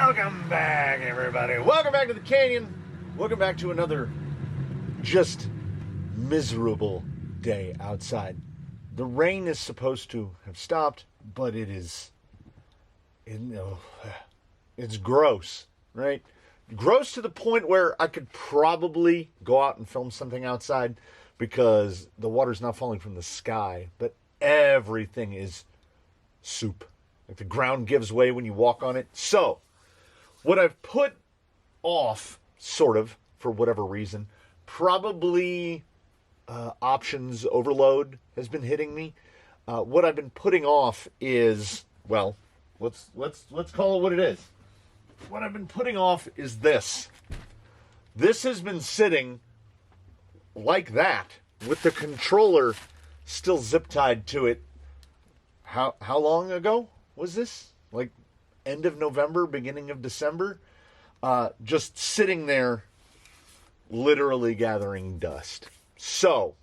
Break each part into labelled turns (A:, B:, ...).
A: Welcome back, everybody. Welcome back to the canyon. Welcome back to another just miserable day outside. The rain is supposed to have stopped, but it's gross, right? Gross to the point where I could probably go out and film something outside because the water's not falling from the sky, but everything is soup. Like the ground gives way when you walk on it. So, what I've put off, sort of, for whatever reason, probably options overload has been hitting me. What I've been putting off is, well, let's call it what it is. What I've been putting off is this. This has been sitting like that with the controller still zip tied to it. How long ago was this? Like end of November, beginning of December? Just sitting there, literally gathering dust. So,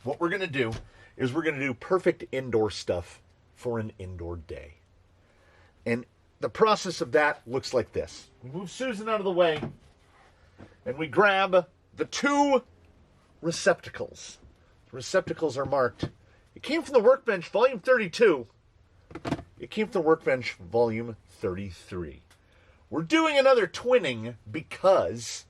A: what we're going to do is we're going to do perfect indoor stuff for an indoor day. And the process of that looks like this. We move Susan out of the way, and we grab the two receptacles. The receptacles are marked. It came from the Workbench, Volume 32. It came from the Workbench, Volume 33. We're doing another twinning because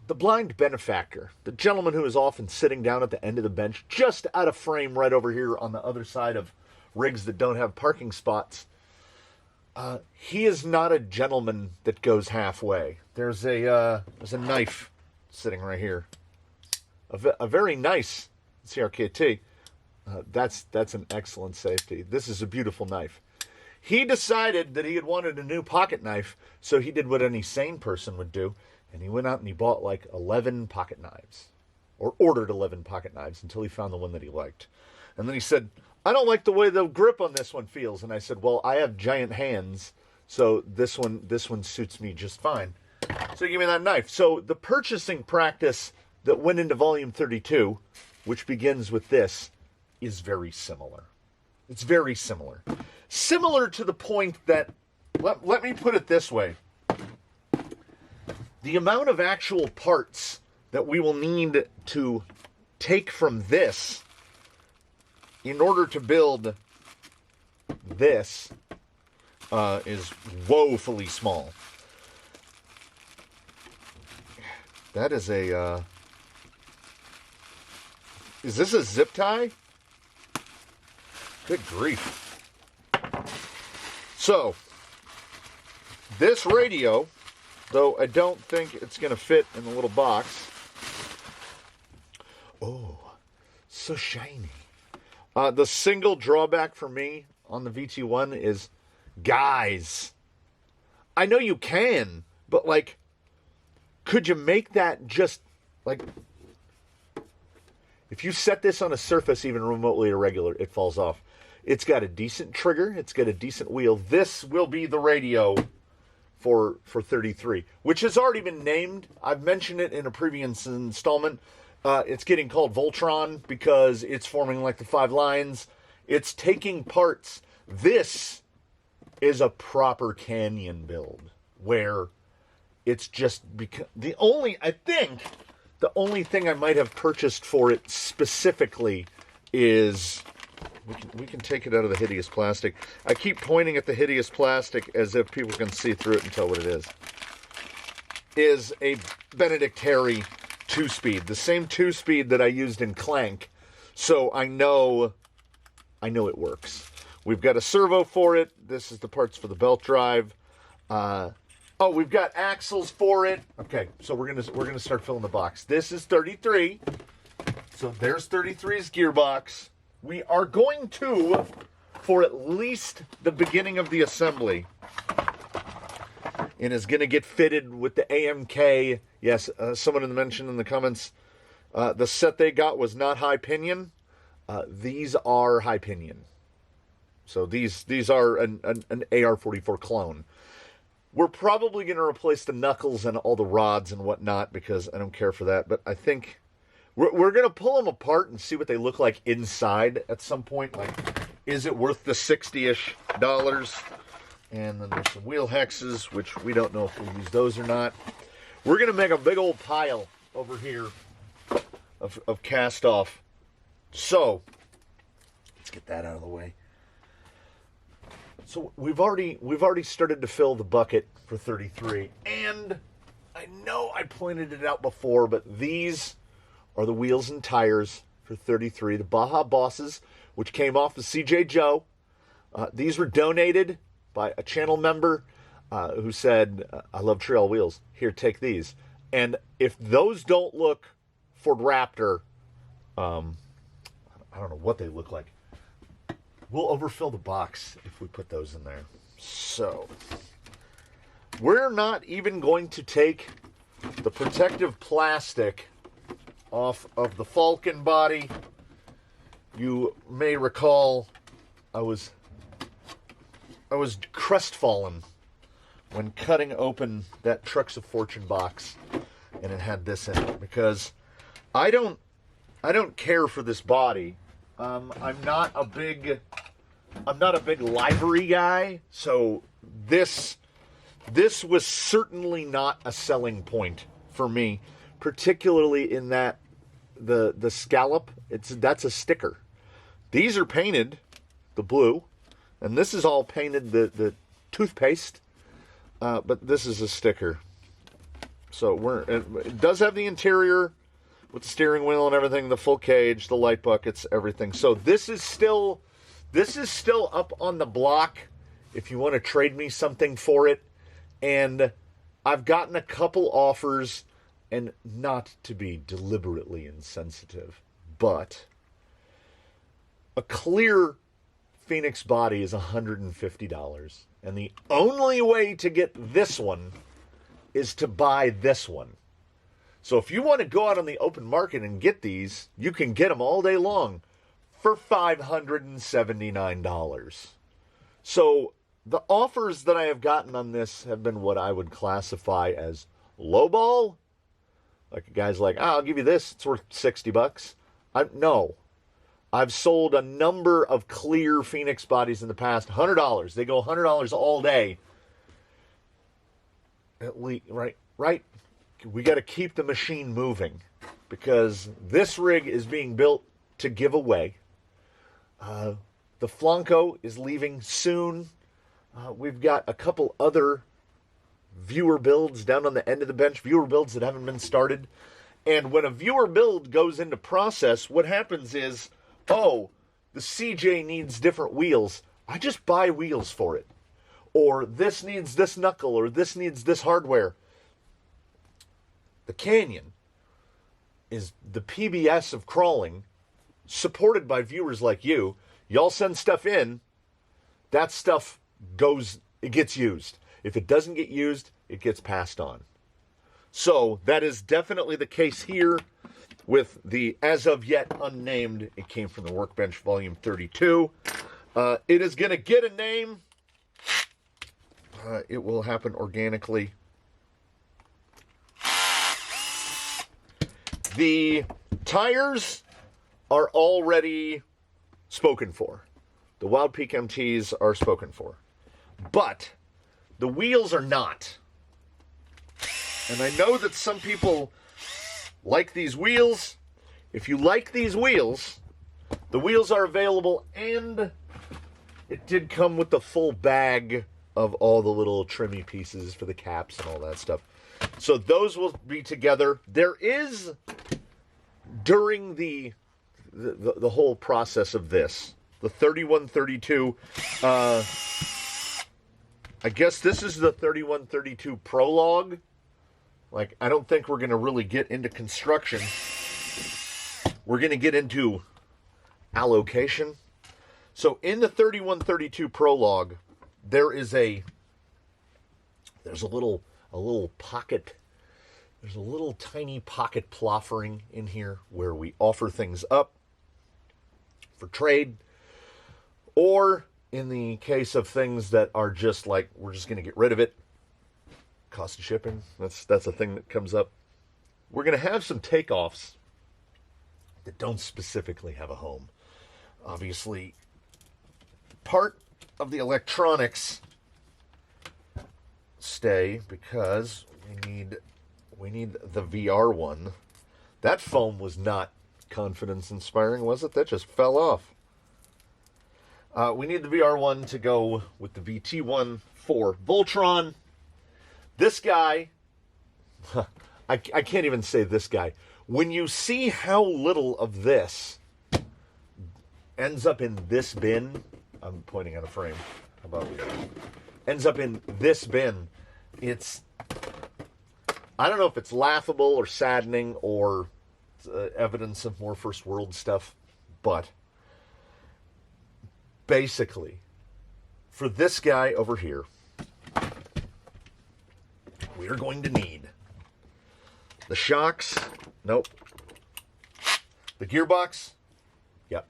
A: the blind benefactor, the gentleman who is often sitting down at the end of the bench, just out of frame right over here on the other side of rigs that don't have parking spots, he is not a gentleman that goes halfway. There's a knife sitting right here. A very nice CRKT. That's an excellent safety. This is a beautiful knife. He decided that he had wanted a new pocket knife, so he did what any sane person would do, and he went out and he bought like 11 pocket knives, or ordered 11 pocket knives until he found the one that he liked. And then he said, I don't like the way the grip on this one feels. And I said, well, I have giant hands, so this one suits me just fine. So he gave me that knife. So the purchasing practice that went into Volume 32, which begins with this, is very similar. It's very similar. Similar to the point that, let me put it this way. The amount of actual parts that we will need to take from this in order to build this is woefully small. That is a... is this a zip tie? Good grief. So, this radio, though I don't think it's going to fit in the little box. Oh, so shiny. The single drawback for me on the VT1 is, guys, I know you can, but like, could you make that just like, if you set this on a surface even remotely irregular, it falls off. It's got a decent trigger. It's got a decent wheel. This will be the radio for 33, which has already been named. I've mentioned it in a previous installment. It's getting called Voltron because it's forming like the 5 lines. It's taking parts. This is a proper canyon build where it's just the only thing I might have purchased for it specifically is, we can take it out of the hideous plastic. I keep pointing at the hideous plastic as if people can see through it and tell what it is a Benedict Harry 2-speed, the same 2-speed that I used in Clank, so I know it works. We've got a servo for it. This is the parts for the belt drive. We've got axles for it. Okay, so we're gonna start filling the box. This is 33. So there's 33's gearbox. We are going to, for at least the beginning of the assembly, and is going to get fitted with the AMK. Yes, someone mentioned in the comments, the set they got was not high pinion. These are high pinion. So these are an AR-44 clone. We're probably going to replace the knuckles and all the rods and whatnot because I don't care for that. But I think we're going to pull them apart and see what they look like inside at some point. Like, is it worth the 60-ish And then there's some wheel hexes, which we don't know if we'll use those or not. We're going to make a big old pile over here of cast off. So, let's get that out of the way. So we've already started to fill the bucket for 33. And I know I pointed it out before, but these are the wheels and tires for 33. The Baja Bosses, which came off the CJ Joe. These were donated by a channel member who said, I love trail wheels. Here, take these. And if those don't look Ford Raptor, I don't know what they look like. We'll overfill the box if we put those in there. So, we're not even going to take the protective plastic off of the Falcon body. You may recall I was crestfallen when cutting open that Trucks of Fortune box and it had this in it, because I don't care for this body. I'm not a big livery guy, so this was certainly not a selling point for me, particularly in that the scallop, that's a sticker. These are painted the blue, and this is all painted the toothpaste, but this is a sticker. So it does have the interior with the steering wheel and everything, the full cage, the light buckets, everything. So this is still up on the block if you want to trade me something for it. And I've gotten a couple offers, and not to be deliberately insensitive, but a clear Phoenix body is $150. And the only way to get this one is to buy this one. So if you want to go out on the open market and get these, you can get them all day long for $579. So the offers that I have gotten on this have been what I would classify as lowball. Like a guy's like, I'll give you this, it's worth $60. No. I've sold a number of clear Phoenix bodies in the past, $100. They go $100 all day. At least, right? We got to keep the machine moving, because this rig is being built to give away. The Flanco is leaving soon. We've got a couple other viewer builds down on the end of the bench, viewer builds that haven't been started. And when a viewer build goes into process, what happens is, the CJ needs different wheels. I just buy wheels for it. Or this needs this knuckle, or this needs this hardware. The Canyon is the PBS of crawling, supported by viewers like you. Y'all send stuff in, that stuff it gets used. If it doesn't get used, it gets passed on. So that is definitely the case here with the as of yet unnamed. It came from the Workbench Volume 32. It is going to get a name. It will happen organically. The tires are already spoken for. The Wild Peak MTs are spoken for. But the wheels are not. And I know that some people like these wheels. If you like these wheels, the wheels are available, and it did come with the full bag of all the little trimmy pieces for the caps and all that stuff. So those will be together. There is, during the whole process of this, the 3132, I guess this is the 3132 Prologue. Like, I don't think we're going to really get into construction. We're going to get into allocation. So in the 3132 Prologue, there's a little pocket. There's a little tiny pocket ploffering in here where we offer things up for trade, or in the case of things that are just like, we're just going to get rid of it, cost of shipping, that's a thing that comes up. We're going to have some takeoffs that don't specifically have a home. Obviously, part of the electronics stay because we need the VR one. That foam was not confidence inspiring, was it? That just fell off. We need the VR one to go with the VT one for Voltron. This guy, I can't even say this guy. When you see how little of this ends up in this bin, I'm pointing at a frame. How about we ends up in this bin? It's, I don't know if it's laughable or saddening or evidence of more first world stuff, but basically, for this guy over here, we are going to need the shocks. Nope. The gearbox. Yep.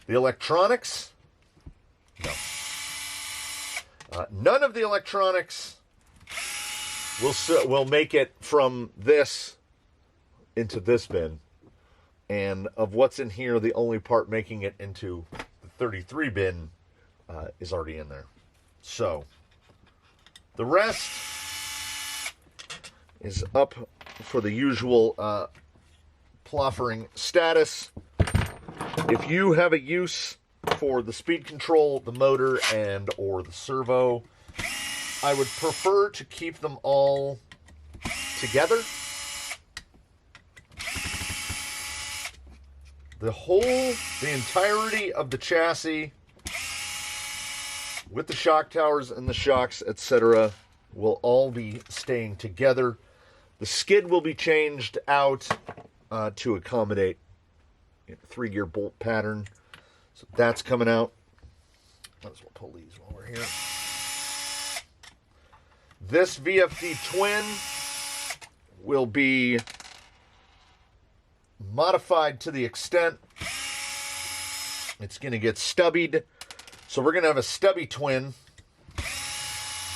A: The electronics. No. None of the electronics will make it from this into this bin. And of what's in here, the only part making it into the 33 bin is already in there. So, the rest is up for the usual Ploffering status. If you have a use for the speed control, the motor, and or the servo, I would prefer to keep them all together. The entirety of the chassis with the shock towers and the shocks, etc., will all be staying together. The skid will be changed out to accommodate 3-gear bolt pattern. So that's coming out. Might as well pull these while we're here. This VFD twin will be modified to the extent it's going to get stubbied. So we're going to have a stubby twin,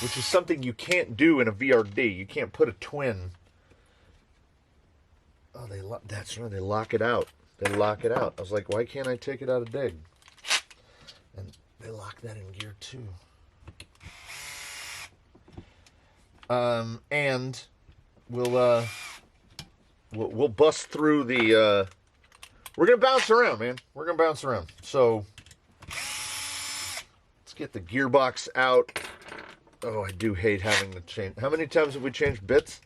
A: which is something you can't do in a VRD. You can't put a twin. Oh, that's right. They lock it out. They lock it out. I was like, why can't I take it out of dig? And they lock that in gear too. And we'll bust through the. We're gonna bounce around, man. We're gonna bounce around. So let's get the gearbox out. Oh, I do hate having to change. How many times have we changed bits?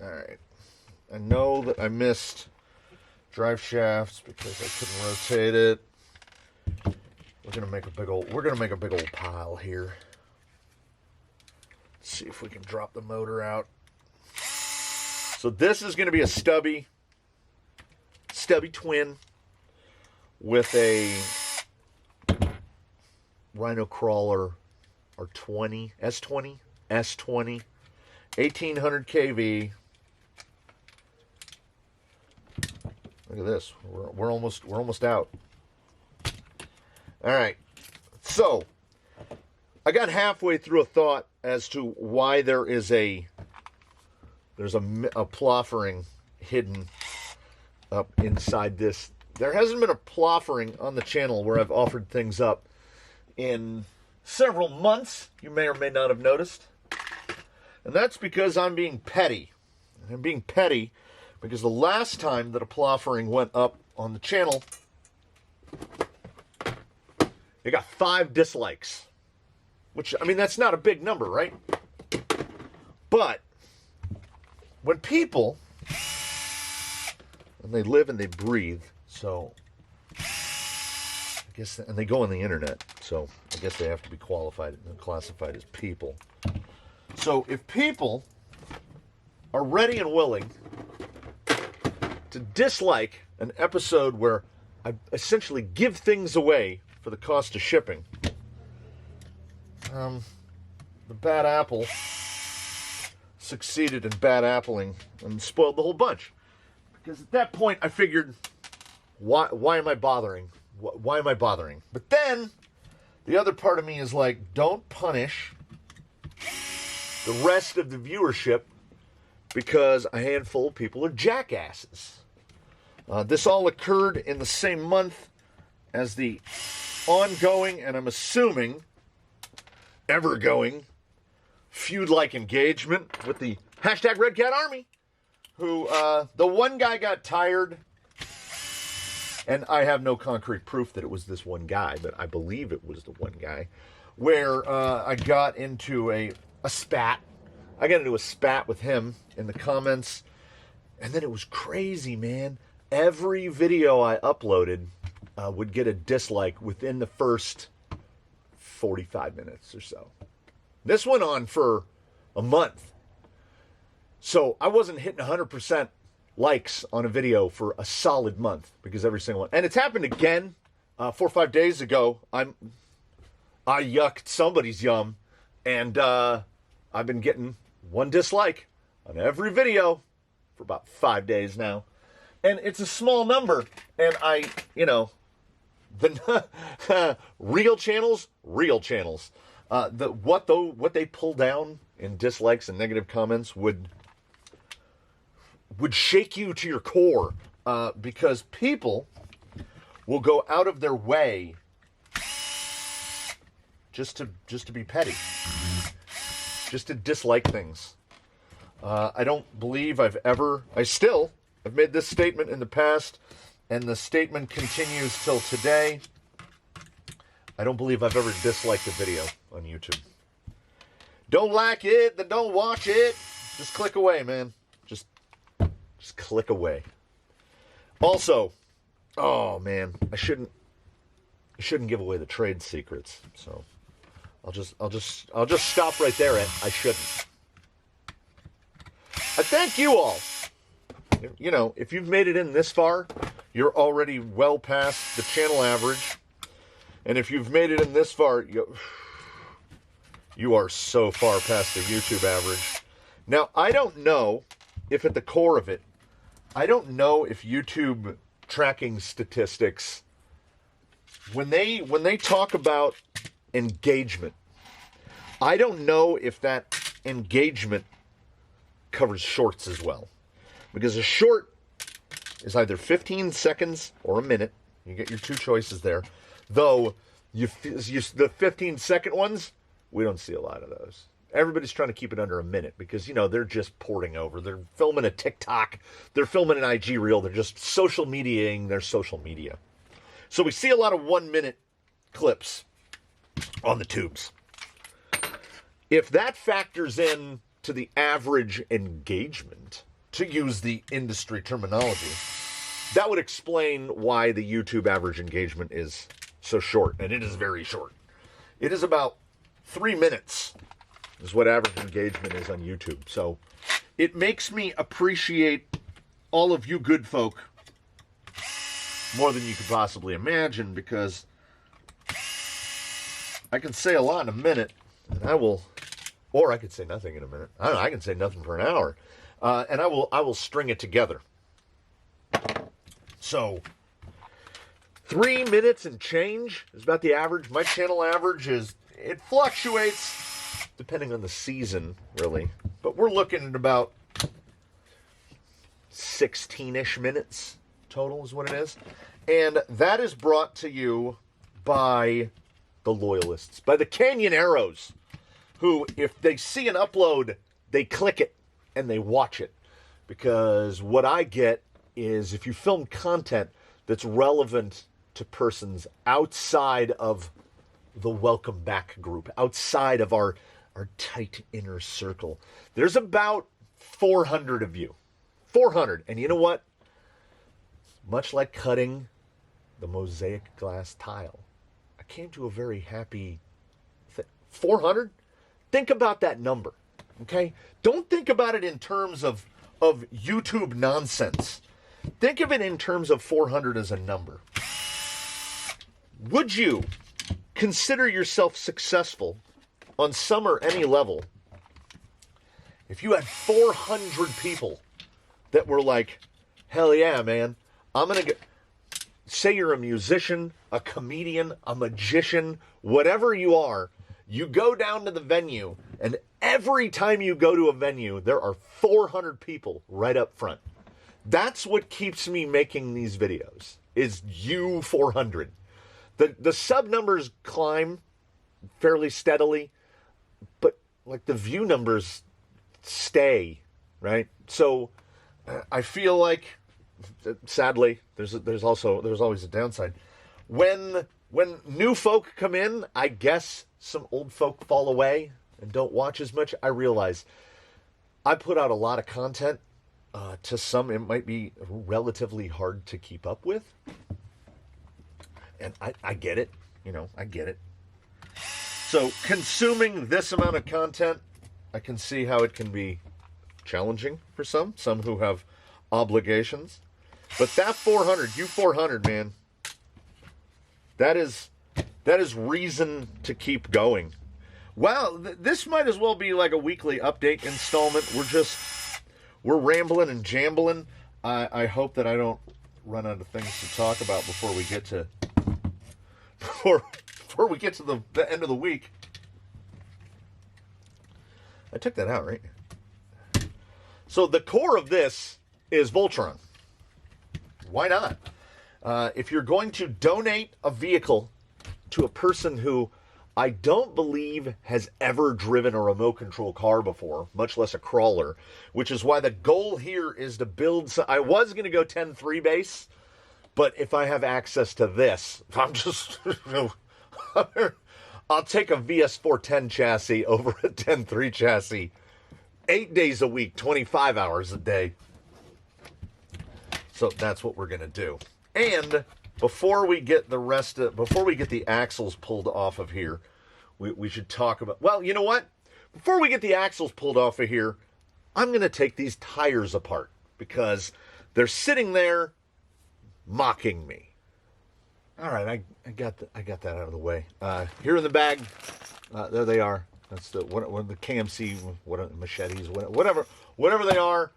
A: All right. I know that I missed drive shafts because I couldn't rotate it. We're gonna make a big old pile here. Let's see if we can drop the motor out. So this is gonna be a stubby twin with a Rhino Crawler or S20, 1800 kV. Look at this. We're almost out. All right. So, I got halfway through a thought as to why there's a Ploffering hidden up inside this. There hasn't been a Ploffering on the channel where I've offered things up in several months. You may or may not have noticed. And that's because I'm being petty. I'm being petty because the last time that a Ploffering went up on the channel, it got 5 dislikes. Which, I mean, that's not a big number, right? But when people, and they live and they breathe, so I guess, and they go on the internet, so I guess they have to be qualified and classified as people. So if people are ready and willing to dislike an episode where I essentially give things away for the cost of shipping, the bad apple succeeded in bad appling and spoiled the whole bunch. Because at that point I figured, why am I bothering? Why am I bothering? But then the other part of me is like, don't punish the rest of the viewership because a handful of people are jackasses. This all occurred in the same month as the ongoing, and I'm assuming ever-going, feud-like engagement with the hashtag Red Cat Army, who the one guy got tired, and I have no concrete proof that it was this one guy, but I believe it was the one guy, where I got into a spat. I got into a spat with him in the comments, and then it was crazy, man. Every video I uploaded would get a dislike within the first 45 minutes or so. This went on for a month. So I wasn't hitting 100% likes on a video for a solid month because every single one. And it's happened again 4 or 5 days ago. I yucked somebody's yum, and I've been getting one dislike on every video for about 5 days now. And it's a small number, and the real channels, what they pull down in dislikes and negative comments would shake you to your core, because people will go out of their way just to be petty, just to dislike things. I don't believe I've made this statement in the past, and the statement continues till today. I don't believe I've ever disliked a video on YouTube. Don't like it, then don't watch it. Just click away, man. Just click away. Also, oh man, I shouldn't give away the trade secrets. So I'll just stop right there at I shouldn't. I thank you all. You know, if you've made it in this far, you're already well past the channel average. And if you've made it in this far, you are so far past the YouTube average. Now, I don't know if at the core of it, I don't know if YouTube tracking statistics, when they talk about engagement, I don't know if that engagement covers shorts as well. Because a short is either 15 seconds or a minute. You get your two choices there. Though, the 15-second ones, we don't see a lot of those. Everybody's trying to keep it under a minute because, they're just porting over. They're filming a TikTok. They're filming an IG reel. They're just social mediating their social media. So we see a lot of 1-minute clips on the tubes. If that factors in to the average engagement, to use the industry terminology, that would explain why the YouTube average engagement is so short, and it is very short. It is about 3 minutes is what average engagement is on YouTube. So it makes me appreciate all of you good folk more than you could possibly imagine, because I can say a lot in a minute, and or I could say nothing in a minute. I don't know, I can say nothing for an hour. And I will string it together. So, 3 minutes and change is about the average. My channel average it fluctuates depending on the season, really. But we're looking at about 16-ish minutes total is what it is. And that is brought to you by the loyalists, by the Canyon Arrows, who, if they see an upload, they click it and they watch it. Because what I get is, if you film content that's relevant to persons outside of the welcome back group, outside of our tight inner circle, there's about 400 of you. 400. And you know what? Much like cutting the mosaic glass tile, I came to a very happy thing. 400? Think about that number, okay? Don't think about it in terms of YouTube nonsense. Think of it in terms of 400 as a number. Would you consider yourself successful on some or any level if you had 400 people that were like, hell yeah, man, I'm going to get... Say you're a musician, a comedian, a magician, whatever you are, you go down to the venue, and every time you go to a venue, there are 400 people right up front. That's what keeps me making these videos, is U400. The sub numbers climb fairly steadily, but like the view numbers stay, right? So I feel like, sadly, there's always a downside. When new folk come in, I guess some old folk fall away and don't watch as much. I realize I put out a lot of content. To some, it might be relatively hard to keep up with. And I get it. I get it. So consuming this amount of content, I can see how it can be challenging for some who have obligations. But that U400, man, that is reason to keep going. Well, this might as well be like a weekly update installment. We're rambling and jambling. I hope that I don't run out of things to talk about before we get to the end of the week. I took that out, right? So the core of this is Voltron. Why not? If you're going to donate a vehicle to a person who I don't believe has ever driven a remote control car before, much less a crawler, which is why the goal here is to build. I was going to go 10.3 base, but if I have access to this, I'm just, I'll take a VS410 chassis over a 10.3 chassis 8 days a week, 25 hours a day. So that's what we're going to do. And before we get the axles pulled off of here, we should talk about, well, you know what? Before we get the axles pulled off of here, I'm going to take these tires apart because they're sitting there mocking me. All right, I got that out of the way. Here in the bag, there they are. That's the KMC, machetes, whatever they are.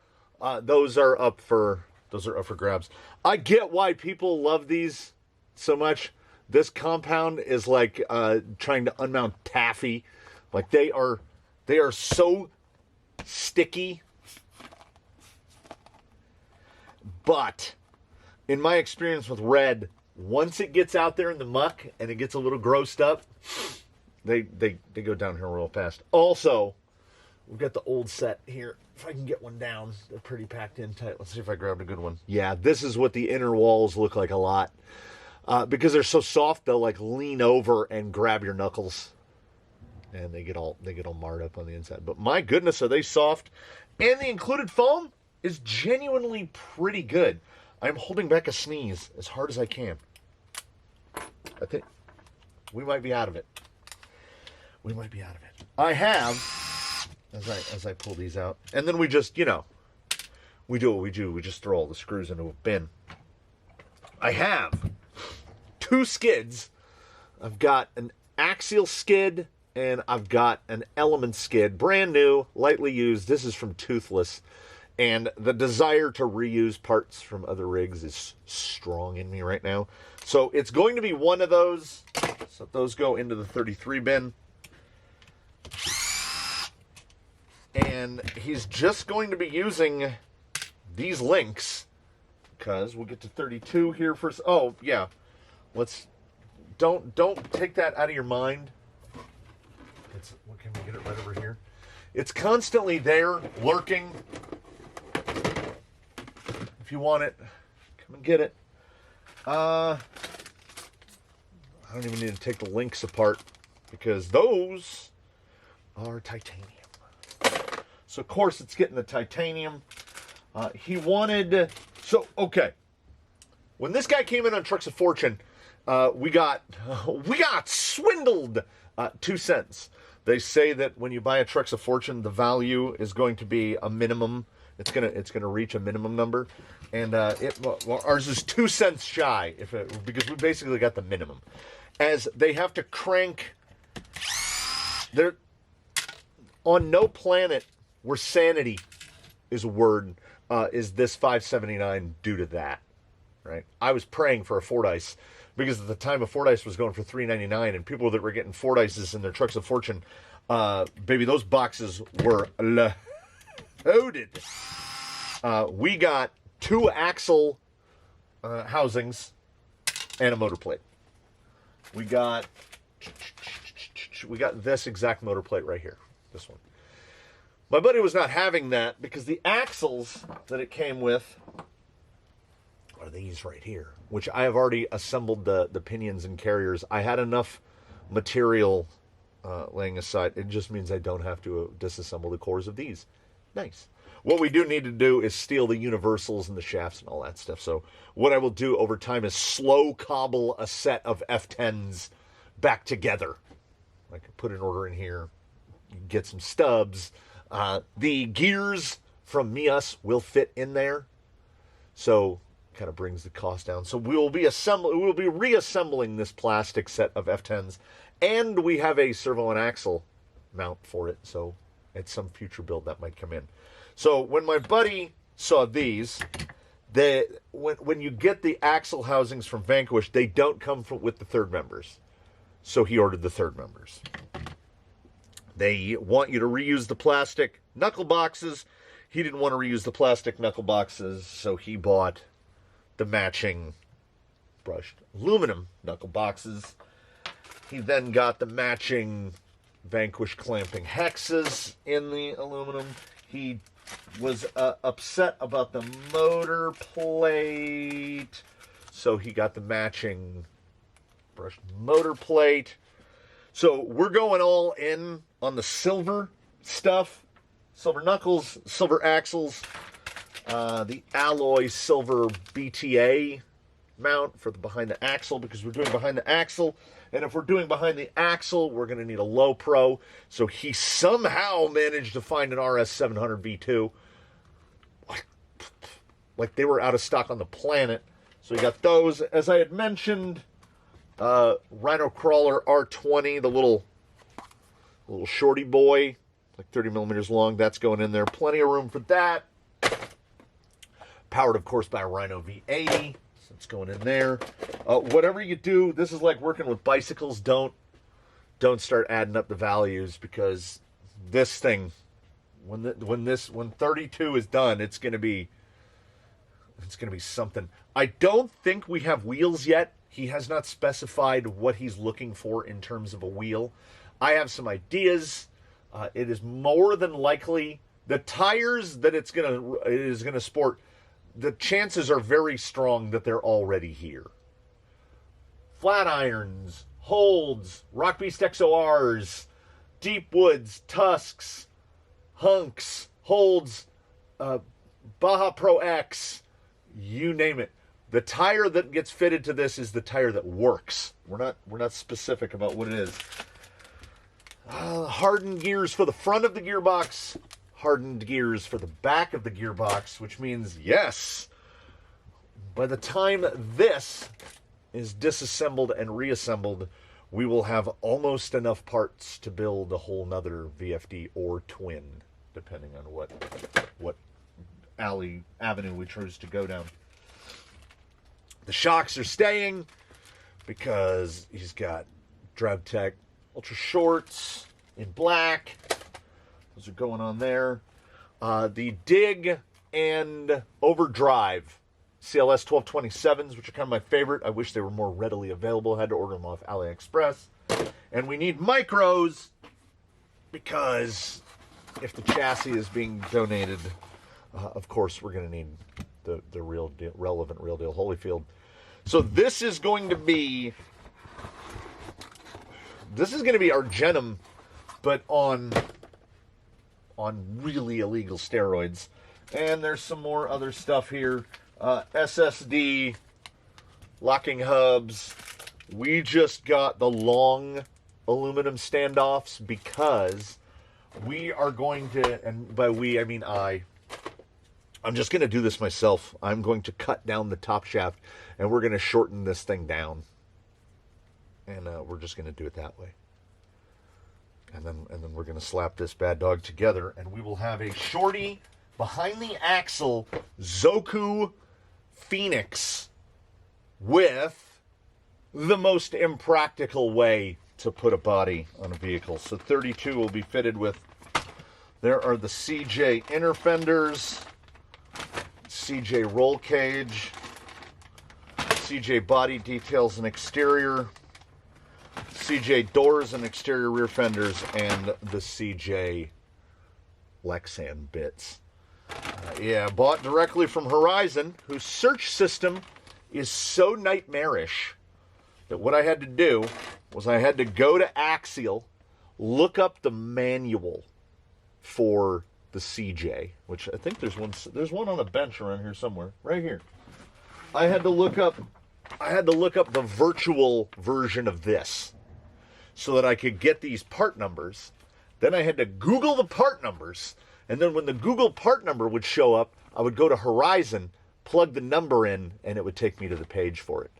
A: Those are up for grabs. I get why people love these so much. This compound is like trying to unmount taffy. Like they are so sticky. But in my experience with red, once it gets out there in the muck and it gets a little grossed up, they go downhill real fast. Also, we've got the old set here. If I can get one down, they're pretty packed in tight. Let's see if I grabbed a good one. Yeah, this is what the inner walls look like a lot. Because they're so soft, they'll like lean over and grab your knuckles. And they get all marred up on the inside. But my goodness, are they soft. And the included foam is genuinely pretty good. I'm holding back a sneeze as hard as I can. I think we might be out of it. I have, as I pull these out, and then we just, we do what we do. We just throw all the screws into a bin. I have 2 skids. I've got an axial skid and I've got an element skid, brand new, lightly used. This is from Toothless, and the desire to reuse parts from other rigs is strong in me right now. So it's going to be one of those. So those go into the 33 bin. And he's just going to be using these links because we'll get to 32 here first. Oh, yeah. Don't take that out of your mind. What can we get it right over here? It's constantly there, lurking. If you want it, come and get it. I don't even need to take the links apart because those are titanium. So, of course, it's getting the titanium. He wanted... So, okay. When this guy came in on Trucks of Fortune, we got swindled 2 cents. They say that when you buy a Trucks of Fortune, the value is going to be a minimum. It's gonna reach a minimum number, and ours is 2 cents shy because we basically got the minimum. As they have to crank. They're on no planet where sanity is a word. Is this 579 due to that? Right? I was praying for a Fordyce because at the time a Fordyce was going for $3.99, and people that were getting Fordyces in their Trucks of Fortune, baby, those boxes were loaded. We got 2 axle housings, and a motor plate. We got this exact motor plate right here, this one. My buddy was not having that because the axles that it came with are these right here, which I have already assembled the pinions and carriers. I had enough material laying aside. It just means I don't have to disassemble the cores of these. Nice. What we do need to do is steal the universals and the shafts and all that stuff. So what I will do over time is slow cobble a set of F10s back together. I can put an order in here, get some stubs. The gears from Mias will fit in there. So kind of brings the cost down. So we'll be reassembling this plastic set of F10s, and we have a servo and axle mount for it. So at some future build that might come in. So when my buddy saw these, when you get the axle housings from Vanquish, they don't come with the third members. So he ordered the third members. They want you to reuse the plastic knuckle boxes. He didn't want to reuse the plastic knuckle boxes, so he bought the matching brushed aluminum knuckle boxes. He then got the matching Vanquish clamping hexes in the aluminum. He was upset about the motor plate, so he got the matching brushed motor plate. So we're going all in on the silver stuff. Silver knuckles, silver axles, the alloy silver BTA mount for the behind the axle, because we're doing behind the axle. And if we're doing behind the axle, we're going to need a low pro. So he somehow managed to find an RS700 V2. Like they were out of stock on the planet. So he got those. As I had mentioned, Rhino Crawler R20, the little shorty boy, like 30 millimeters long. That's going in there. Plenty of room for that. Powered, of course, by a Rhino V80. It's going in there. Whatever you do, this is like working with bicycles. Don't start adding up the values, because this thing, when 32 is done, it's gonna be something. I don't think we have wheels yet. He has not specified what he's looking for in terms of a wheel. I have some ideas. It is more than likely the tires that it is gonna sport. The chances are very strong that they're already here. Flat irons, holds, Rock Beast XORs, Deep Woods, Tusks, Hunks, holds, Baja Pro X, you name it. The tire that gets fitted to this is the tire that works. We're not specific about what it is. Hardened gears for the front of the gearbox. Hardened gears for the back of the gearbox, which means, yes, by the time this is disassembled and reassembled, we will have almost enough parts to build a whole nother VFD or twin, depending on what avenue we choose to go down. The shocks are staying because he's got DriveTech Ultra Shorts in black. Those are going on there. The Dig and Overdrive CLS 1227s, which are kind of my favorite. I wish they were more readily available. I had to order them off AliExpress. And we need micros, because if the chassis is being donated, of course we're going to need the real deal, relevant real deal Holyfield. So this is going to be Argenum, but on really illegal steroids. And there's some more other stuff here. SSD, locking hubs. We just got the long aluminum standoffs because we are going to, and by we I mean I'm just going to do this myself. I'm going to cut down the top shaft, and we're going to shorten this thing down. And we're just going to do it that way. And then we're going to slap this bad dog together, and we will have a shorty behind the axle Zoku Phoenix with the most impractical way to put a body on a vehicle. So 32 will be fitted with, there are the CJ inner fenders, CJ roll cage, CJ body details and exterior, CJ doors and exterior rear fenders, and the CJ Lexan bits. Yeah, bought directly from Horizon, whose search system is so nightmarish that what I had to do was I had to go to Axial, look up the manual for the CJ, which I think there's one on a bench around here somewhere, right here. I had to look up the virtual version of this so that I could get these part numbers. Then I had to Google the part numbers, and then when the Google part number would show up, I would go to Horizon, plug the number in, and it would take me to the page for it.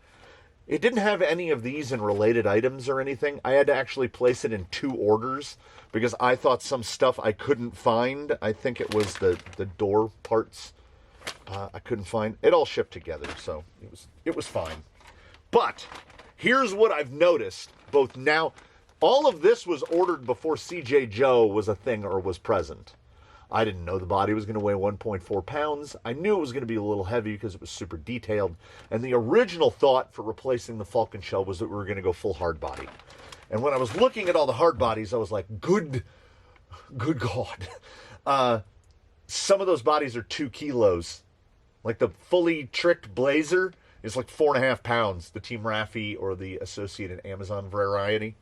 A: It didn't have any of these in related items or anything. I had to actually place it in 2 orders because I thought some stuff I couldn't find. I think it was the door parts I couldn't find. It all shipped together, so it was fine. But here's what I've noticed both now. All of this was ordered before CJ Joe was a thing or was present. I didn't know the body was going to weigh 1.4 pounds. I knew it was going to be a little heavy because it was super detailed. And the original thought for replacing the Falcon shell was that we were going to go full hard body. And when I was looking at all the hard bodies, I was like, good God. Some of those bodies are 2 kilos. Like the fully tricked Blazer is like 4.5 pounds. The Team Raffi or the Associated Amazon variety.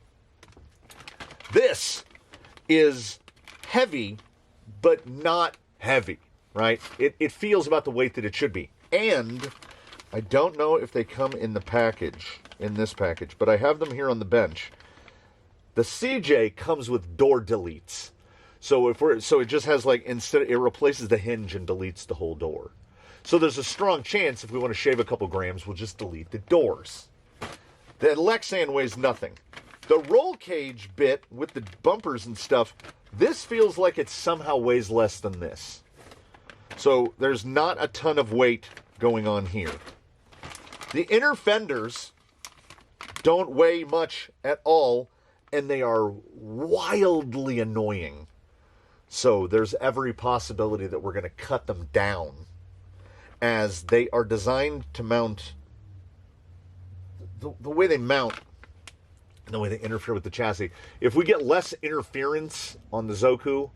A: This is heavy, but not heavy, right? It feels about the weight that it should be. And I don't know if they come in the package, in this package, but I have them here on the bench. The CJ comes with door deletes. So it just has like, instead, it replaces the hinge and deletes the whole door. So there's a strong chance if we want to shave a couple grams, we'll just delete the doors. The Lexan weighs nothing. The roll cage bit with the bumpers and stuff, this feels like it somehow weighs less than this. So there's not a ton of weight going on here. The inner fenders don't weigh much at all, and they are wildly annoying. So there's every possibility that we're going to cut them down, as they are designed to mount. The way they mount, the way they interfere with the chassis. If we get less interference on the Zoku,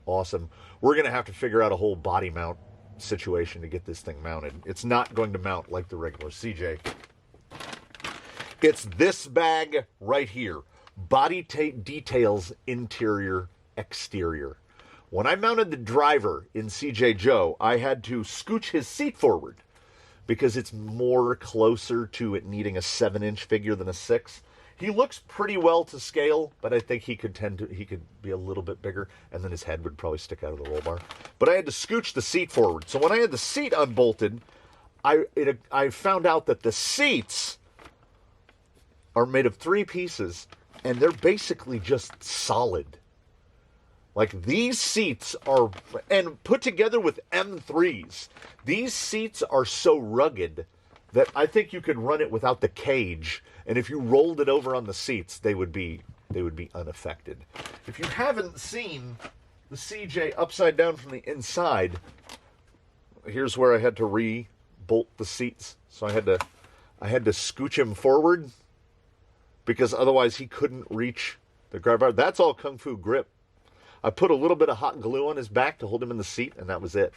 A: awesome. We're going to have to figure out a whole body mount situation to get this thing mounted. It's not going to mount like the regular CJ. It's this bag right here. Body details, interior, exterior. When I mounted the driver in CJ Joe, I had to scooch his seat forward because it's more closer to it needing a 7-inch figure than a 6. He looks pretty well to scale, but I think he could be a little bit bigger, and then his head would probably stick out of the roll bar. But I had to scooch the seat forward. So when I had the seat unbolted, I found out that the seats are made of 3 pieces, and they're basically just solid. Like, these seats are, and put together with M3s, these seats are so rugged that I think you could run it without the cage, and if you rolled it over on the seats, they would be unaffected. If you haven't seen the CJ upside down from the inside, here's where I had to re-bolt the seats. So I had to scooch him forward because otherwise he couldn't reach the grab bar. That's all Kung Fu grip. I put a little bit of hot glue on his back to hold him in the seat, and that was it.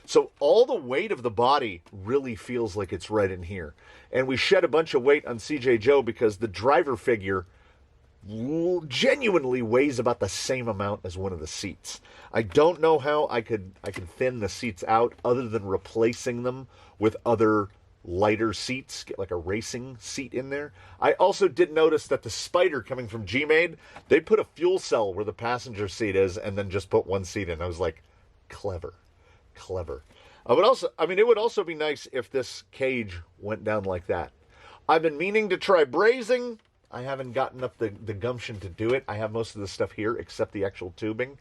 A: So all the weight of the body really feels like it's right in here. And we shed a bunch of weight on CJ Joe because the driver figure genuinely weighs about the same amount as one of the seats. I don't know how I could thin the seats out other than replacing them with other lighter seats, get like a racing seat in there. I also did notice that the Spider coming from G-Made, they put a fuel cell where the passenger seat is and then just put one seat in. I was like, clever. It would also be nice if this cage went down like that. I've been meaning to try brazing. I haven't gotten up the gumption to do it. I have most of the stuff here except the actual tubing.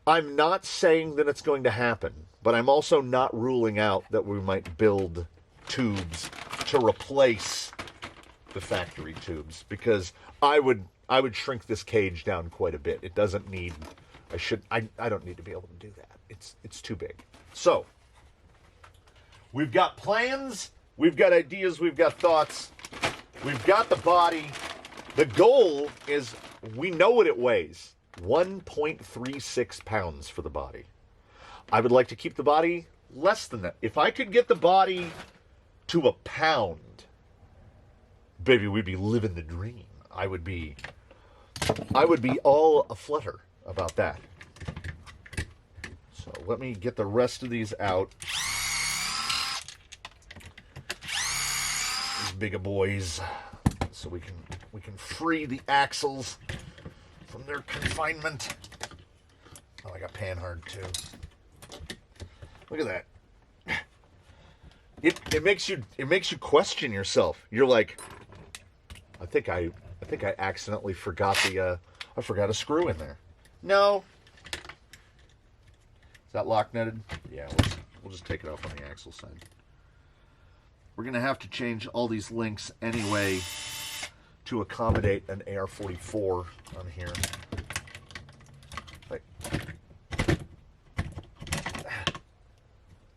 A: I'm not saying that it's going to happen, but I'm also not ruling out that we might build tubes to replace the factory tubes, because I would shrink this cage down quite a bit. It doesn't need, I don't need to be able to do that. It's too big. So We've got plans, we've got ideas, we've got thoughts, we've got the body. The goal is, we know what it weighs, 1.36 pounds for the body. I would like to keep the body less than that. If I could get the body to a pound, baby, we'd be living the dream. I would be all aflutter about that. So let me get the rest of these out. These bigger boys, so we can free the axles from their confinement. Oh, I got panhard too. Look at that. It makes you question yourself. You're like, I think I accidentally forgot I forgot a screw in there. No. Is that lock nutted? Yeah, we'll just take it off on the axle side. We're gonna have to change all these links anyway to accommodate an AR-44 on here. Like, I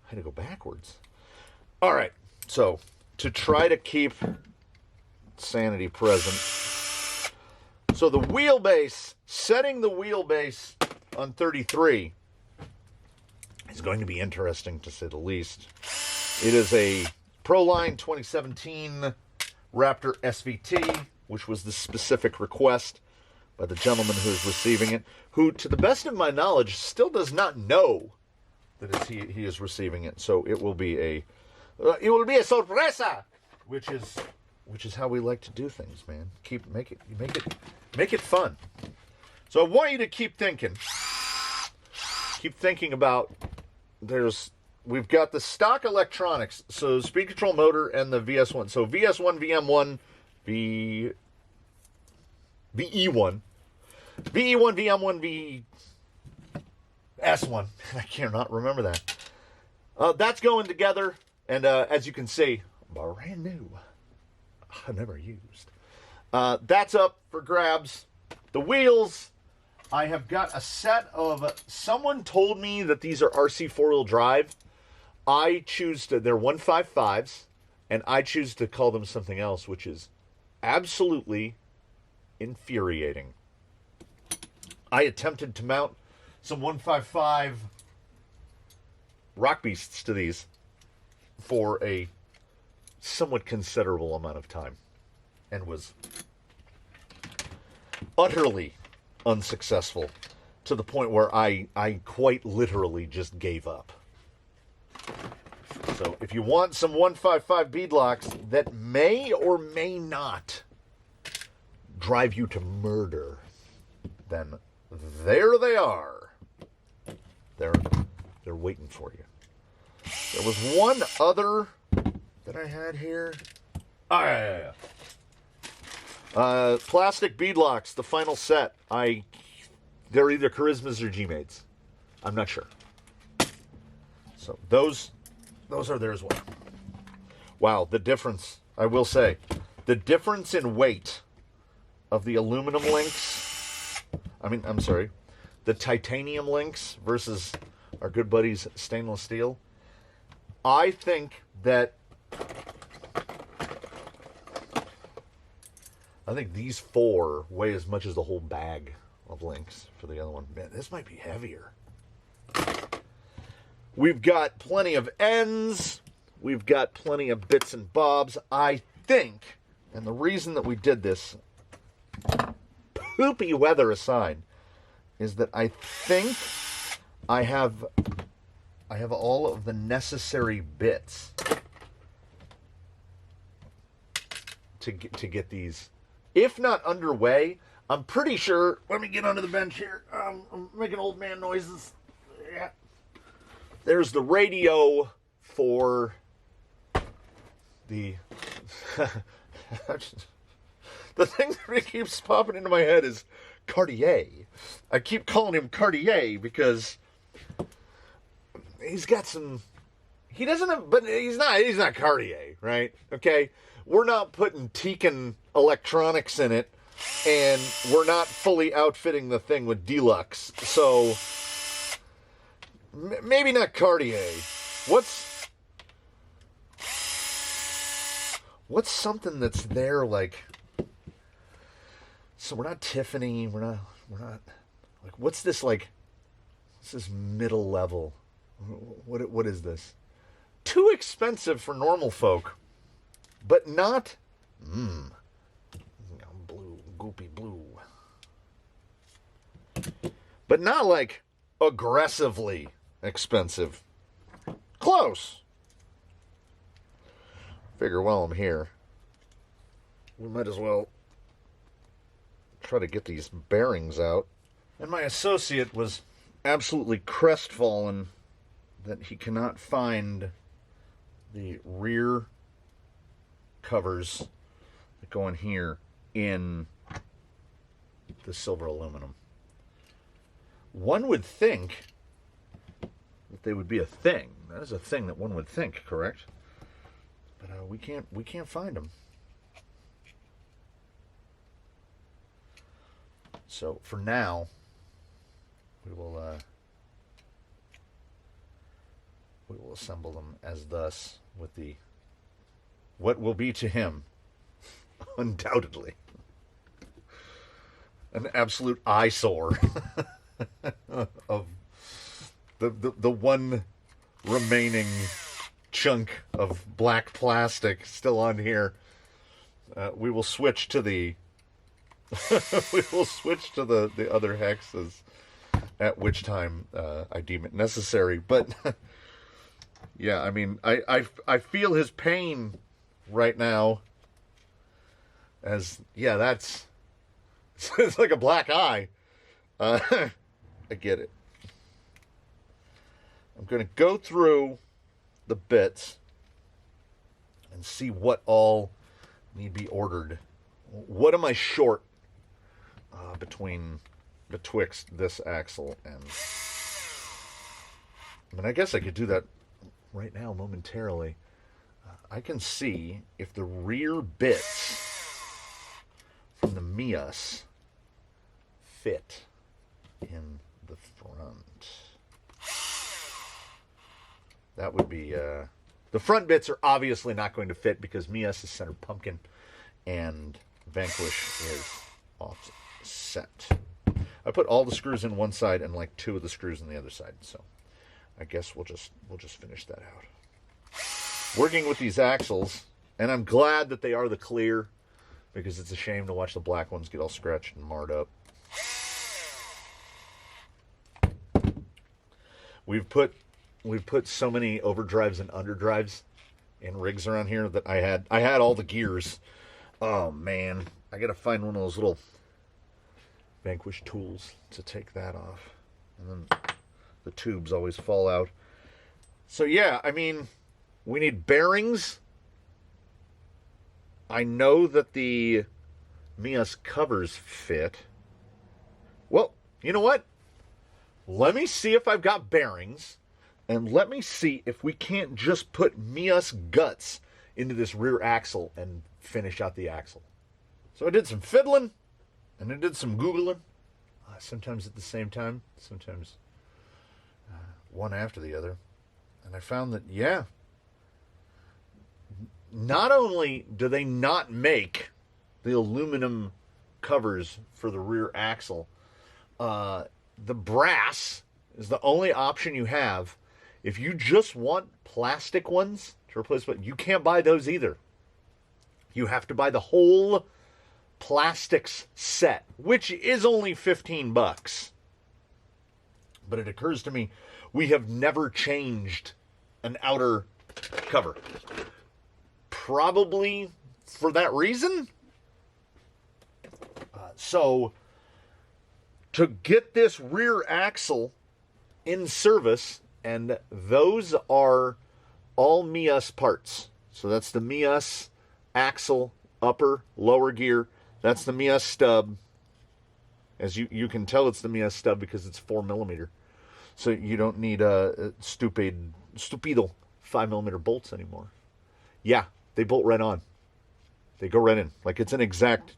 A: had to go backwards. All right, so to try to keep sanity present. So the wheelbase, setting the wheelbase on 33 is going to be interesting, to say the least. It is a Proline 2017 Raptor SVT, which was the specific request by the gentleman who is receiving it, who, to the best of my knowledge, still does not know that he is receiving it. So it will be a sorpresa, which is how we like to do things, man. Make it fun. So I want you to keep thinking about, we've got the stock electronics, so speed control motor and the VS1. So VS1, VM1, VE1, VM1, VS1. I cannot remember that. That's going together, and as you can see, brand new. Never used. That's up for grabs. The wheels, I have got a set of, someone told me that these are RC four-wheel drive. I choose to, they're 155s, and I choose to call them something else, which is absolutely infuriating. I attempted to mount some 155 rock beasts to these for a somewhat considerable amount of time, and was utterly unsuccessful, to the point where I quite literally just gave up. So if you want some 155 beadlocks that may or may not drive you to murder, then there they are. They're waiting for you. There was one other that I had here. Oh, yeah. Plastic beadlocks, the final set. They're either Charismas or G-Mades. I'm not sure. So those are there as well. Wow, the difference, I will say, the difference in weight of the aluminum links, the titanium links versus our good buddies stainless steel. I think these four weigh as much as the whole bag of links for the other one. Man, this might be heavier. We've got plenty of ends. We've got plenty of bits and bobs. I think, and the reason that we did this, poopy weather aside, is that I think I have all of the necessary bits to get these, if not underway. I'm pretty sure. Let me get under the bench here. I'm making old man noises. Yeah. There's the radio for the the thing that keeps popping into my head is Cartier. I keep calling him Cartier because he's got some. He doesn't have, but he's not Cartier, right? Okay, we're not putting Tekin electronics in it, and we're not fully outfitting the thing with deluxe. So maybe not Cartier. What's What's something that's there like? So we're not Tiffany. We're not like. What's this like? What's this middle level? What is this? Too expensive for normal folk, but not. Blue, goopy blue. But not like aggressively expensive. Close. Figure while I'm here, we might as well try to get these bearings out. And my associate was absolutely crestfallen that he cannot find the rear covers that go in here in the silver aluminum. One would think that they would be a thing. That is a thing that one would think, correct? But we can't find them. So for now, we will assemble them as thus, with the what will be to him undoubtedly an absolute eyesore of the one remaining chunk of black plastic still on here. We will switch to the the other hexes, at which time I deem it necessary. But yeah, I mean, I feel his pain right now. As yeah, that's it's like a black eye. I get it. I'm going to go through the bits and see what all need be ordered. What am I short betwixt this axle and... I mean, I guess I could do that right now momentarily. I can see if the rear bits from the Mias fit in the front. That would be... the front bits are obviously not going to fit because Mias is center pumpkin and Vanquish is offset. I put all the screws in one side and like 2 of the screws on the other side, so I guess we'll just finish that out. Working with these axles, and I'm glad that they are the clear, because it's a shame to watch the black ones get all scratched and marred up. We've put so many overdrives and underdrives in rigs around here that I had all the gears. Oh man, I gotta find one of those little Vanquish tools to take that off. And then the tubes always fall out. So yeah, I mean, we need bearings. I know that the Mias covers fit. Well, you know what? Let me see if I've got bearings. And let me see if we can't just put Mias guts into this rear axle and finish out the axle. So I did some fiddling, and I did some Googling. Sometimes at the same time, sometimes one after the other. And I found that, yeah, not only do they not make the aluminum covers for the rear axle, the brass is the only option you have. If you just want plastic ones to replace, but you can't buy those either. You have to buy the whole plastics set, which is only $15. But it occurs to me, we have never changed an outer cover. Probably for that reason. So, to get this rear axle in service, and those are all Mias parts. So that's the Mias axle, upper, lower gear. That's the Mias stub. As you can tell, it's the Mias stub because it's 4mm. So you don't need stupido 5mm bolts anymore. Yeah, they bolt right on. They go right in. Like it's an exact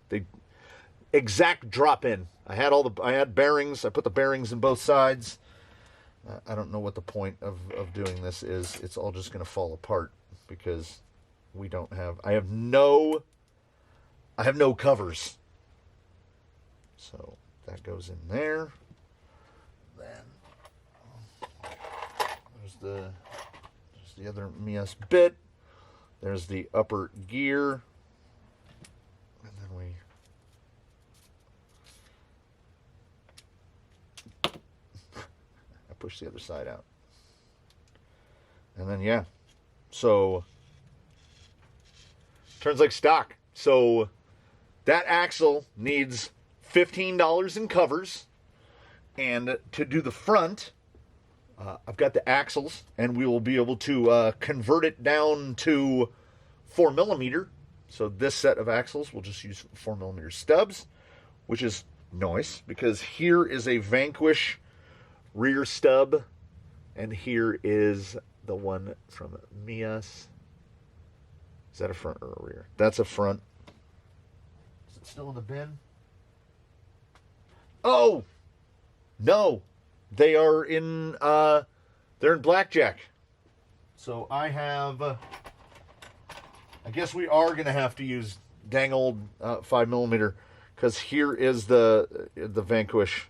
A: drop in. I had bearings. I put the bearings in both sides. I don't know what the point of doing this is. It's all just going to fall apart because we don't have, I have no covers. So that goes in there. Then there's the other MES bit. There's the upper gear. And then I push the other side out. And then, yeah. So, turns like stock. So, that axle needs $15 in covers. And to do the front, I've got the axles, and we will be able to convert it down to 4mm. So this set of axles will just use 4mm stubs, which is nice, because here is a Vanquish rear stub, and here is the one from MES. Is that a front or a rear? That's a front. Is it still in the bin? Oh! No! They are in, they're in blackjack. So I have, I guess we are going to have to use dang old 5mm, because here is the Vanquish.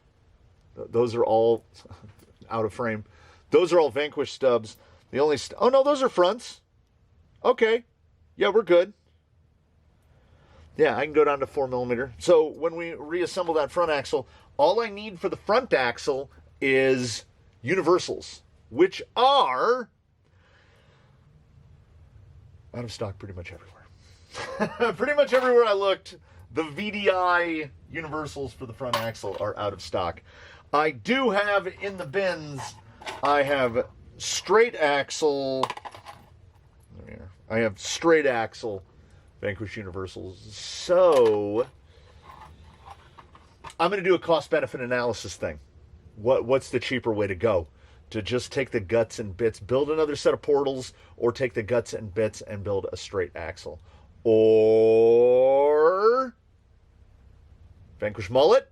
A: Those are all out of frame. Those are all Vanquish stubs. The only, oh no, those are fronts. Okay. Yeah, we're good. Yeah, I can go down to 4mm. So when we reassemble that front axle, all I need for the front axle is universals, which are out of stock pretty much everywhere. Pretty much everywhere I looked, the VDI universals for the front axle are out of stock. I do have in the bins, I have straight axle, I have straight axle Vanquish universals. So I'm going to do a cost-benefit analysis thing. What's the cheaper way to go? To just take the guts and bits, build another set of portals, or take the guts and bits and build a straight axle? Or Vanquish mullet,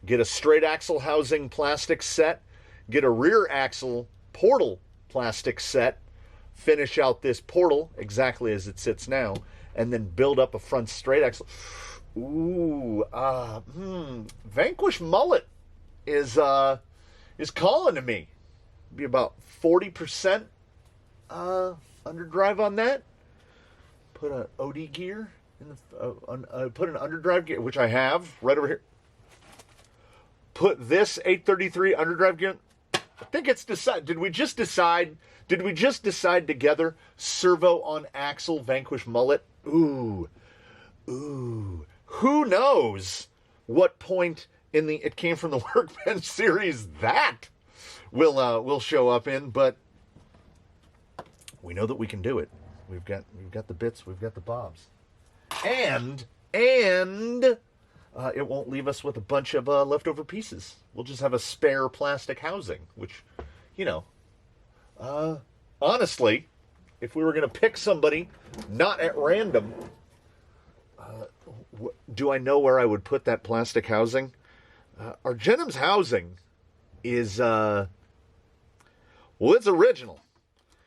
A: get a straight axle housing plastic set, get a rear axle portal plastic set, finish out this portal exactly as it sits now, and then build up a front straight axle. Ooh, Vanquish mullet is calling to me. Be about 40% underdrive on that. Put an OD gear in the put an underdrive gear, which I have right over here. Put this 833 underdrive gear. I think it's decided. Did we just decide together? Servo on axle Vanquish mullet. Ooh. Who knows what point in the It Came From the Workbench series that will show up in, but we know that we can do it. We've got the bits, we've got the bobs, and it won't leave us with a bunch of leftover pieces. We'll just have a spare plastic housing, which, honestly, if we were going to pick somebody not at random, do I know where I would put that plastic housing? Argenum's housing is, it's original.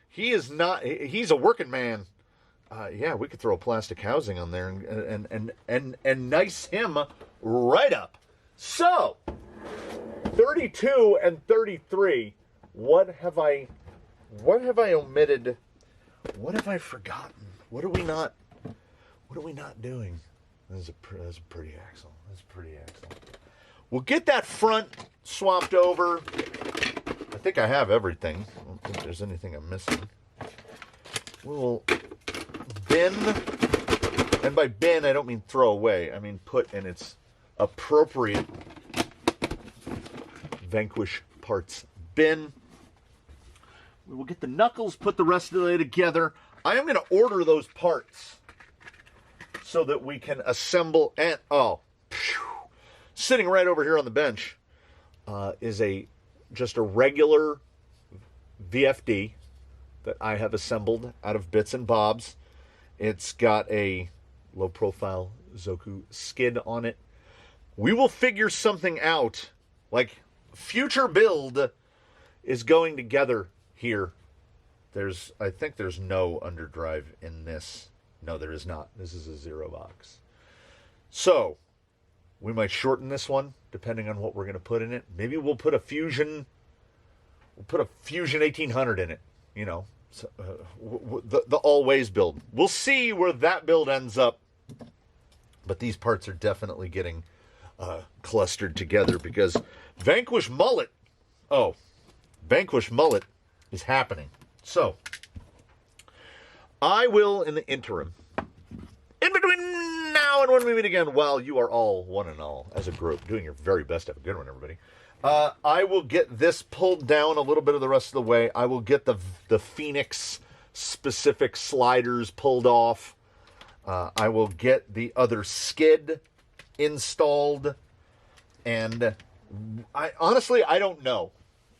A: He's a working man. Yeah, we could throw a plastic housing on there and nice him right up. So, 32 and 33, what have I omitted? What have I forgotten? What are we not doing? That's a pretty axle. That's a pretty axle. We'll get that front swapped over. I think I have everything. I don't think there's anything I'm missing. We'll bin, and by bin I don't mean throw away. I mean put in its appropriate Vanquish parts bin. We will get the knuckles, put the rest of it together. I am going to order those parts so that we can assemble, and sitting right over here on the bench is just a regular VFD that I have assembled out of bits and bobs. It's got a low profile Zoku skid on it. We will figure something out, like future build is going together here I think there's no underdrive in this. No, there is not. This is a 0 box. So, we might shorten this one, depending on what we're going to put in it. Maybe we'll put a Fusion 1800 in it, you know, so, the always build. We'll see where that build ends up, but these parts are definitely getting clustered together because Vanquish Mullet is happening. So, I will, in the interim, in between now and when we meet again, while you are all one and all as a group, doing your very best. Have a good one, everybody. I will get this pulled down a little bit of the rest of the way. I will get the Phoenix specific sliders pulled off. I will get the other skid installed. And I honestly don't know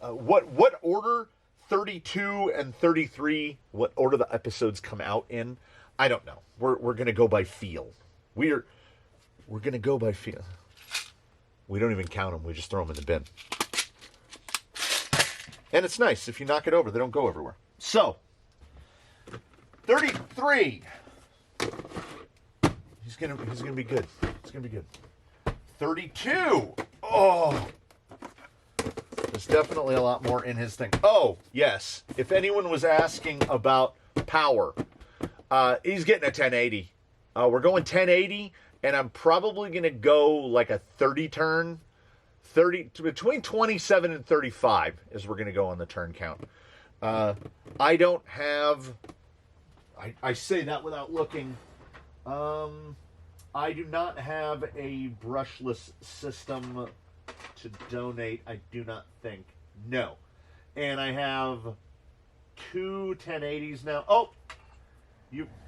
A: what order 32 and 33, what order the episodes come out in. I don't know. We're gonna go by feel. We're gonna go by feel. We don't even count them. We just throw them in the bin. And it's nice. If you knock it over, they don't go everywhere. So, 33. He's gonna be good. It's gonna be good. 32. Oh. There's definitely a lot more in his thing. Oh, yes. If anyone was asking about power, he's getting a 1080. We're going 1080. And I'm probably going to go like a 30 turn. Between 27 and 35 is we're going to go on the turn count. I don't have... I say that without looking. I do not have a brushless system to donate. I do not think. No. And I have 2 1080s now. Oh!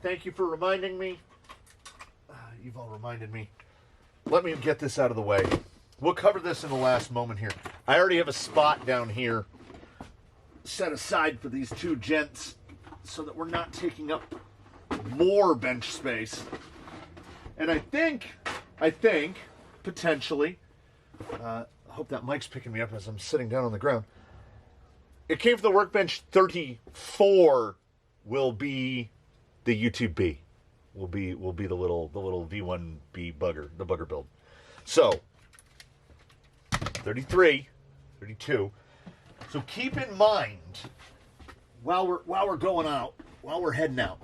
A: Thank you for reminding me. You've all reminded me. Let me get this out of the way. We'll cover this in the last moment here. I already have a spot down here set aside for these 2 gents so that we're not taking up more bench space. And I think, potentially, I hope that mic's picking me up as I'm sitting down on the ground. It came from the workbench 34 will be the YouTube B. Will be the little V1B bugger, the bugger build. So 33, 32. So keep in mind while we're going out, while we're heading out.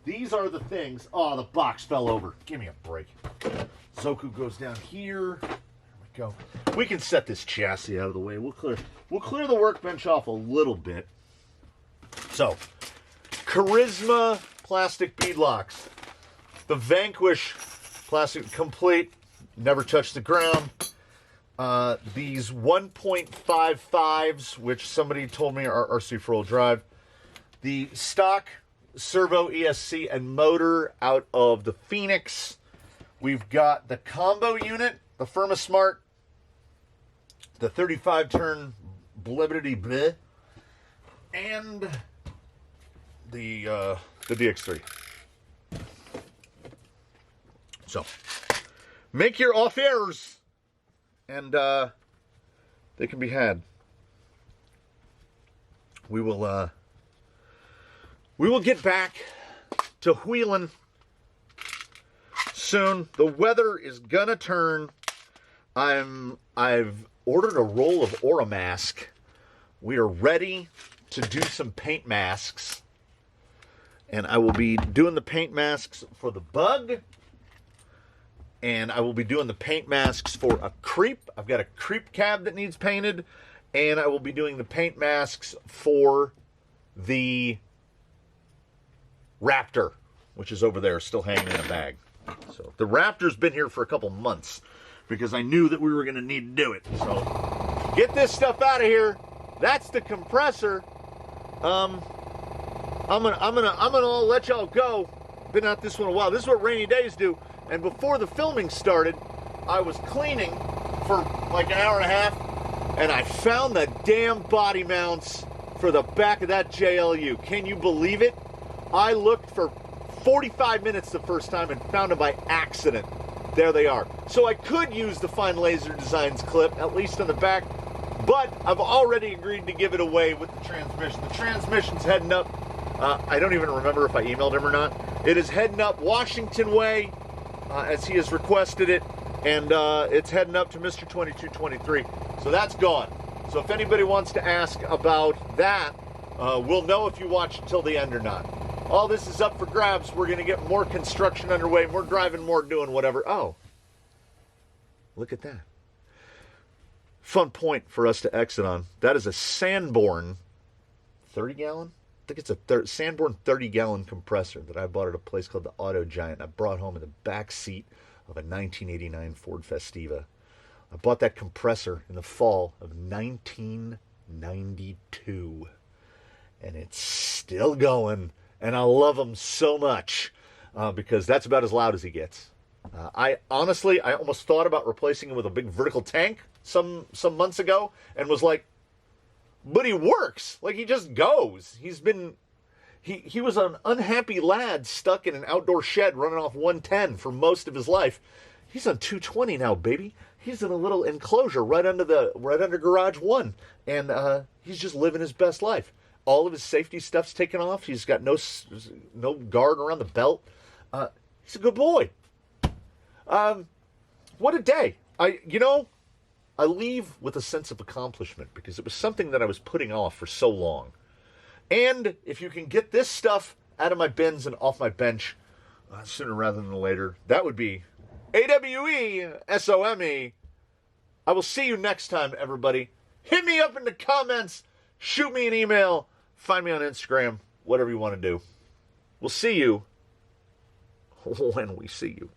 A: These are the things. Oh, the box fell over. Give me a break. Zoku goes down here. There we go. We can set this chassis out of the way. We'll clear the workbench off a little bit. So, Charisma plastic beadlocks. The Vanquish plastic complete, never touched the ground. These 1.55s, which somebody told me are RC four-wheel drive. The stock servo ESC and motor out of the Phoenix. We've got the combo unit, the Firmasmart, the 35-turn blibbity bleh, and the DX3. So, make your offers, and they can be had. We will get back to wheeling soon. The weather is gonna turn. I've ordered a roll of Aura Mask. We are ready to do some paint masks. And I will be doing the paint masks for the Bug. And I will be doing the paint masks for a Creep. I've got a Creep cab that needs painted. And I will be doing the paint masks for the Raptor, which is over there still hanging in a bag. So the Raptor's been here for a couple months because I knew that we were going to need to do it. So get this stuff out of here. That's the compressor. I'm gonna let y'all go. Been out this one a while. This is what rainy days do. And before the filming started, I was cleaning for like an hour and a half, and I found the damn body mounts for the back of that JLU. Can you believe it? I looked for 45 minutes the first time and found them by accident. There they are. So I could use the Fine Laser Designs clip, at least on the back, But I've already agreed to give it away with the transmission. The transmission's heading up. I don't even remember if I emailed him or not. It is heading up Washington Way, as he has requested it. And it's heading up to Mr. 2223. So that's gone. So if anybody wants to ask about that, we'll know if you watch till the end or not. All this is up for grabs. We're going to get more construction underway, more driving, more doing whatever. Oh, look at that. Fun point for us to exit on. That is a Sanborn 30-gallon? I think it's a Sanborn 30-gallon compressor that I bought at a place called the Auto Giant. I brought home in the back seat of a 1989 Ford Festiva. I bought that compressor in the fall of 1992. And it's still going. And I love them so much because that's about as loud as he gets. I almost thought about replacing him with a big vertical tank some months ago and was like, but he works. Like, he just goes. He was an unhappy lad stuck in an outdoor shed running off 110 for most of his life. He's on 220 now, baby. He's in a little enclosure right under garage 1, and he's just living his best life. All of his safety stuff's taken off. He's got no guard around the belt. He's a good boy. What a day. I leave with a sense of accomplishment because it was something that I was putting off for so long. And if you can get this stuff out of my bins and off my bench sooner rather than later, that would be AWESOME. I will see you next time, everybody. Hit me up in the comments. Shoot me an email. Find me on Instagram. Whatever you want to do. We'll see you when we see you.